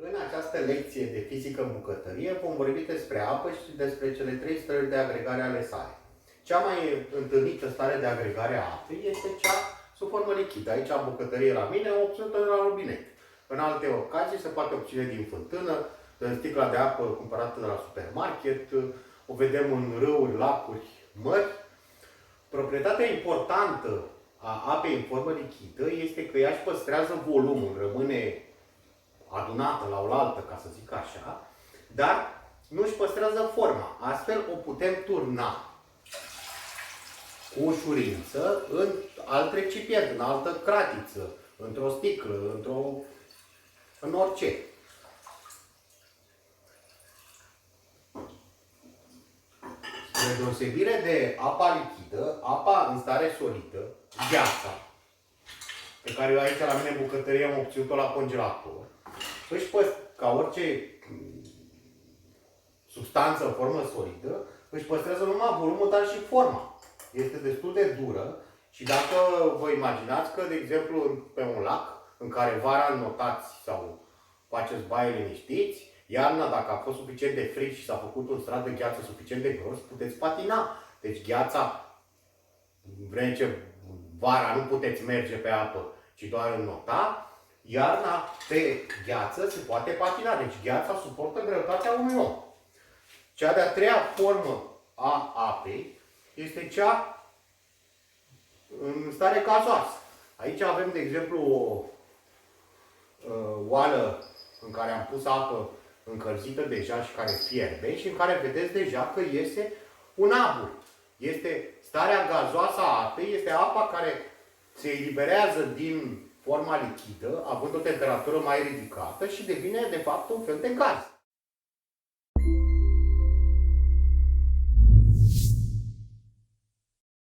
În această lecție de fizică în bucătărie vom vorbi despre apă și despre cele trei stări de agregare ale sale. Cea mai întâlnită stare de agregare a apei este cea sub formă lichidă. Aici, în bucătărie la mine, o obținută de la robinet. În alte ocazii se poate obține din fântână, în sticla de apă cumpărată de la supermarket, o vedem în râuri, lacuri, mări. Proprietatea importantă a apei în formă lichidă este că ea își păstrează volumul, rămâne adunată la oaltă, ca să zic așa, dar nu își păstrează forma. Astfel o putem turna cu ușurință în alt recipient, în altă cratiță, într-o sticlă, în orice. Spre deosebire de apa lichidă, apa în stare solidă, gheața, pe care eu aici la mine în bucătărie am obținut-o la congelator, ca orice substanță în formă solidă, își păstrează numai volumul, dar și forma. Este destul de dură și dacă vă imaginați că, de exemplu, pe un lac în care vara înnotați sau faceți baie liniștiți, iarna, dacă a fost suficient de frig și s-a făcut un strat de gheață suficient de gros, puteți patina. Deci gheața, vreme ce vara nu puteți merge pe apă, ci doar înnota, iarna pe gheață se poate patina. Deci gheața suportă greutatea unui om. Cea de-a treia formă a apei este cea în stare gazoasă. Aici avem, de exemplu, o oală în care am pus apă încălzită deja și care fierbe și în care vedeți deja că iese un abur. Este starea gazoasă a apei, este apa care se eliberează din forma lichidă, având o temperatură mai ridicată și devine, de fapt, un fel de gaz.